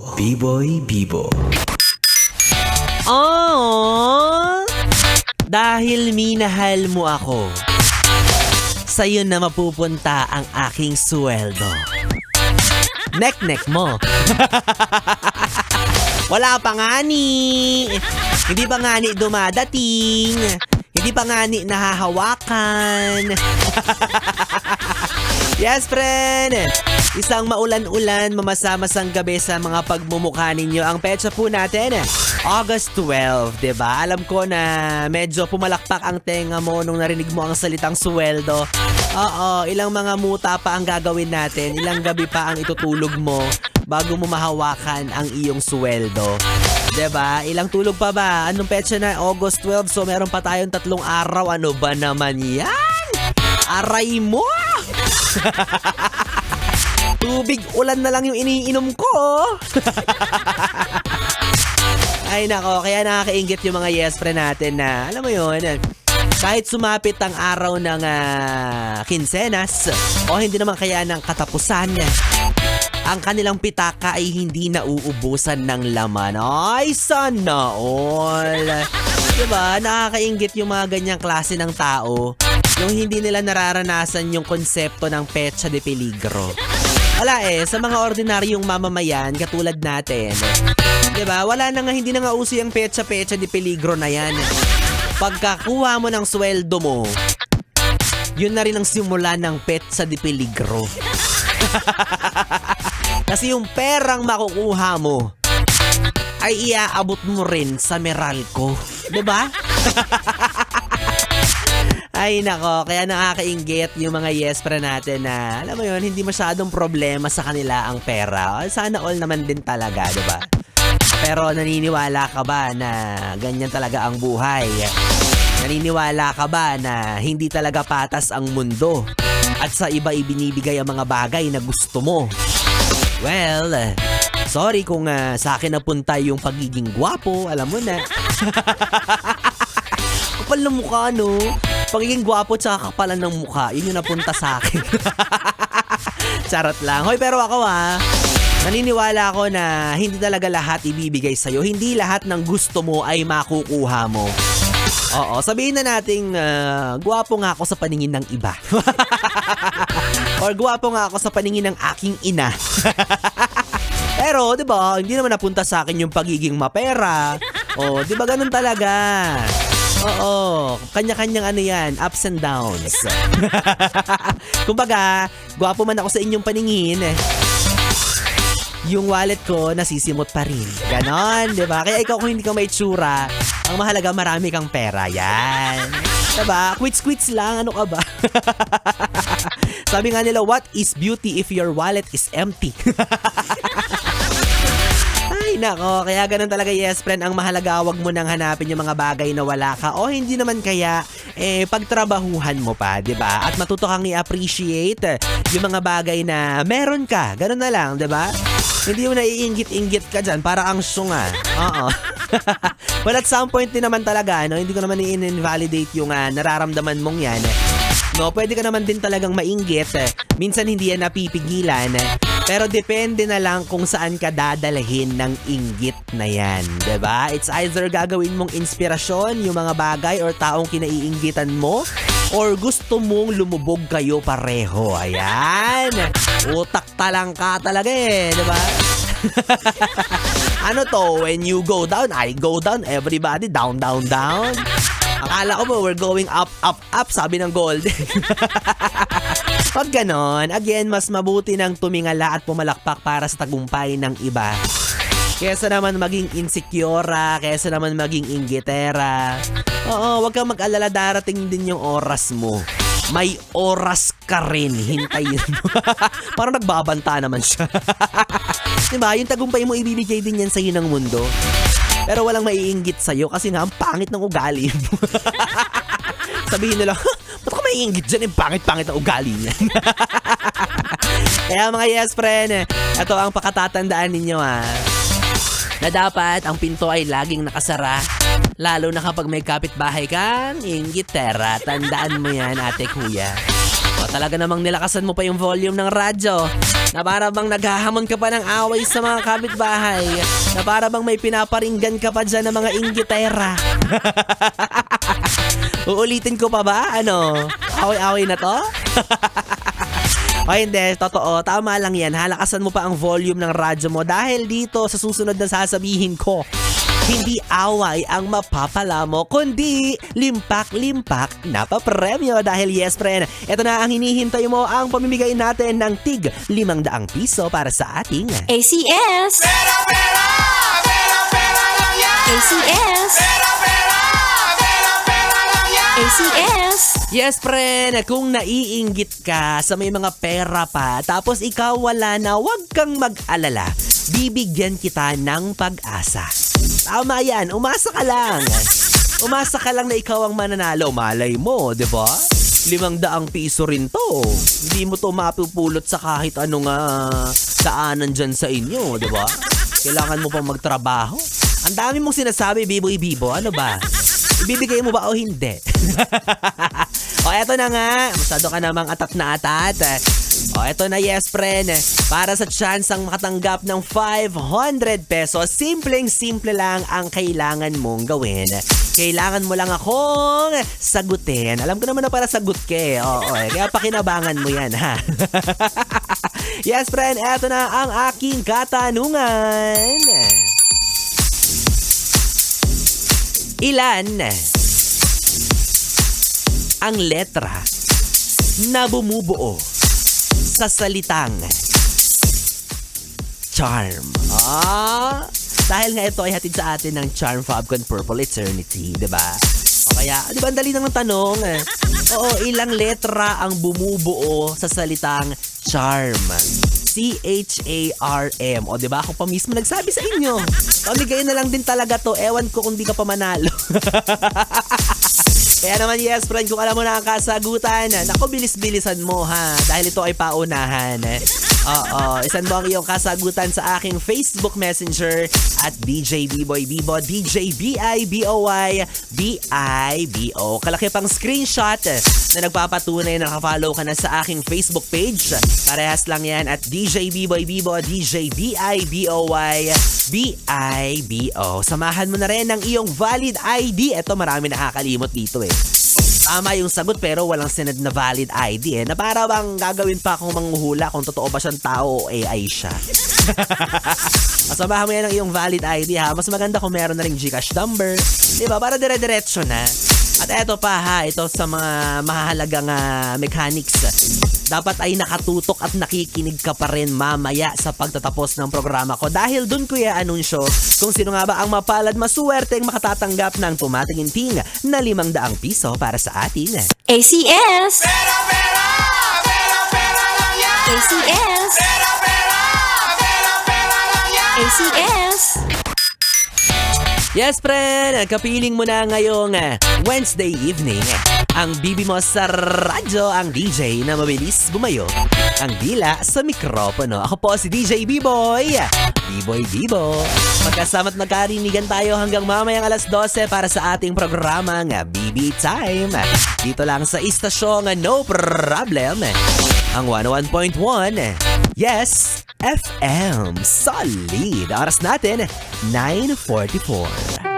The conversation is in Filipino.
B-Boy Bibo. Oh, dahil minahal mo ako, sa'yo na mapupunta ang aking sweldo. Nek-nek mo. Wala pa nga ni. Hindi pa nga ni dumadating. Hindi pa nga ni nahahawakan. Yes, friend! Isang maulan-ulan, mamasamasang gabi sa mga pagmumukha ninyo. Ang petsa po natin, August 12, diba? Alam ko na medyo pumalakpak ang tenga mo nung narinig mo ang salitang sweldo. Oo, ilang mga muta pa ang gagawin natin. Ilang gabi pa ang itutulog mo bago mo mahawakan ang iyong sweldo. Diba? Ilang tulog pa ba? Anong petsa na? August 12, so meron pa tayong 3 araw. Ano ba naman yan? Aray mo! Tubig ulan na lang yung iniinom ko. Ay nako, kaya nakakainggit yung mga yes friend natin na, alam mo yun, kahit sumapit ang araw ng kinsenas o hindi naman kaya ng katapusan, ang kanilang pitaka ay hindi nauubusan ng laman. Ay, sana all. Diba? Nakakainggit yung mga ganyang klase ng tao. Yung hindi nila nararanasan yung konsepto ng petsa de peligro. Wala sa mga ordinaryong mamamayan katulad natin. Diba? Wala na nga, hindi na nga uso yung petsa de peligro na yan. Pagkakuha mo ng sweldo mo, yun na rin ang simula ng petsa de peligro. Kasi yung perang makukuha mo ay iaabot mo rin sa Meralco. Diba? Ay nako, kaya nakakainggit yung mga yes pra natin na, alam mo yun, hindi masyadong problema sa kanila ang pera. Sana all naman din talaga, diba? Pero naniniwala ka ba na ganyan talaga ang buhay? Naniniwala ka ba na hindi talaga patas ang mundo at sa iba ibinibigay ang mga bagay na gusto mo? Well, sorry kung sa akin napunta yung pagiging gwapo, alam mo na. Kapal ng mukha, no? Pagiging gwapo tsaka kapalan ng mukha, yun yung napunta sa akin. Charot lang. Hoy, pero ako naniniwala ako na hindi talaga lahat ibibigay sa'yo. Hindi lahat ng gusto mo ay makukuha mo. Oo, sabihin na nating gwapo nga ako sa paningin ng iba. Or gwapo nga ako sa paningin ng aking ina. Pero, di ba, hindi naman napunta sa akin yung pagiging mapera. O, di ba ganun talaga? Oo, kanya-kanyang yan, ups and downs. Kumbaga, gwapo man ako sa inyong paningin, yung wallet ko nasisimot pa rin. Ganon, di ba? Kaya ikaw kung hindi ka may tsura, ang mahalaga marami kang pera. Yan. Diba? Quits lang. Ano ka ba? Sabi nga nila, what is beauty if your wallet is empty? Ay, nako. Kaya ganun talaga, yes, friend. Ang mahalaga, wag mo nang hanapin yung mga bagay na wala ka. O hindi naman kaya, pagtrabahuhan mo pa, diba? At matuto kang i-appreciate yung mga bagay na meron ka. Ganun na lang, diba? Hindi mo na iinggit-inggit ka dyan para ang syunga. Oo. Well, at some point din naman talaga, no? Hindi ko naman i-invalidate yung nararamdaman mong yan. No, pwede ka naman din talagang mainggit. Minsan hindi yan napipigilan. Pero depende na lang kung saan ka dadalhin ng inggit na yan. Diba? It's either gagawin mong inspirasyon yung mga bagay or taong kinaiinggitan mo, or gusto mong lumubog kayo pareho. Ayan. Utak talang ka talaga diba? Ano to? When you go down, I go down. Everybody down, down, down. Akala ko ba we're going up, up, up, sabi ng Golden. Pag ganon, again, mas mabuti nang tumingala at pumalakpak para sa tagumpay ng iba. Kesa naman maging insecure, kesa naman maging inggitera. Oo, wag kang mag-alala, darating din yung oras mo. May oras ka rin, hintayin mo. Parang nagbabanta naman siya. Diba, yung tagumpay mo ibibigay din yan sa'yo ng mundo. Pero walang maiinggit sa'yo kasi nga ang pangit ng ugali mo. Sabihin nila, ba't ka maiinggit dyan? Yung pangit-pangit ng ugali niya. Kaya mga yes friend, ito ang pakatatandaan ninyo na dapat ang pinto ay laging nakasara. Lalo na kapag may kapitbahay kang inggitera. Tandaan mo yan, ate kuya. O Talaga namang nilakasan mo pa yung volume ng radyo. Na para bang naghahamon ka pa ng away sa mga kapitbahay. Na para bang may pinaparinggan ka pa dyan ng mga inggitera. Uulitin ko pa ba? Ano? Away-away na to? O hindi, totoo. Tama lang yan. Halakasan mo pa ang volume ng radyo mo dahil dito sa susunod na sasabihin ko, hindi away ang mapapala mo, kundi limpak-limpak na papremyo. Dahil yes, friend, ito na ang hinihintay mo, ang pamimigay natin ng tig 500 piso para sa ating ACS! Pera, pera! Pera, pera lang yan! ACS! Pera, pera! Pera, pera lang yan! ACS! Yes, friend, kung naiinggit ka sa may mga pera pa, tapos ikaw wala na, huwag kang mag-alala. Bibigyan kita ng pag-asa. Tama yan, umasa ka lang. Umasa ka lang na ikaw ang mananalo. Malay mo, di ba? 500 piso rin to. Hindi mo to mapupulot sa kahit anong daanan dyan sa inyo, di ba? Kailangan mo pang magtrabaho. Ang dami mong sinasabi, Biboy-Bibo. Ano ba? Ibibigay mo ba o hindi? O eto na nga, masyado ka namang atat na atat. O eto na, yes friend, para sa chance ang makatanggap ng 500 pesos, simpleng-simple lang ang kailangan mong gawin. Kailangan mo lang akong sagutin. Alam ko naman na para sagot ka eh. Oo, kaya pakinabangan mo yan ha. Yes friend, eto na ang aking katanungan. Ilan ang letra na bumubuo sa salitang charm? Dahil nga ito ay hatid sa atin ng Charm Fabcon Purple Eternity, diba? O kaya, di ba ang dali ng tanong? Oo, ilang letra ang bumubuo sa salitang charm? C-H-A-R-M. O diba ako pa mismo nagsabi sa inyo. Pamigay na lang din talaga to. Ewan ko kung di ka pa manalo. Kaya naman yes friend, kung alam mo na ang kasagutan, naku bilis-bilisan mo ha. Dahil ito ay paunahan. Oo, isan mo ang iyong kasagutan sa aking Facebook Messenger at DJ Biboy Bibo, DJ B-I-B-O-Y B-I-B-O. Kalaki pang screenshot na nagpapatunay na nakafollow ka na sa aking Facebook page. Parehas lang yan at DJ Biboy Bibo, DJ B-I-B-O-Y B-I-B-O. Samahan mo na rin ng iyong valid ID. Ito marami nakakalimot dito eh. Tama yung sagot pero walang sinad na valid ID eh. Na para bang gagawin pa akong manghuhula kung totoo ba siyang tao o AI siya. Masamahan mo yan ang iyong valid ID ha. Mas maganda kung meron na ring GCash number. Diba? Para dire-diretso na. At eto pa ha, ito sa mga mahalagang mechanics. Dapat ay nakatutok at nakikinig ka pa rin mamaya sa pagtatapos ng programa ko. Dahil dun ko i-anunsyo kung sino nga ba ang mapalad masuwerteng makatatanggap ng tumatinginting na 500 piso para sa atin. ACS! Pera, pera! Pera, pera lang yan! ACS! Pera, pera! Pera, pera lang yan! ACS! Yes, friend! Kapiling mo na ngayong Wednesday evening. Ang bibi mo sa radyo, ang DJ na mabilis bumayo. Ang dila sa mikropono. Ako po si DJ B-Boy. B-Boy Bibo. Magkasama't magkarinigan tayo hanggang mamayang alas 12 para sa ating programang BB Time. Dito lang sa istasyong No Problem. Ang 101.1. Yes, FM. Solid. Oras natin, 9:44.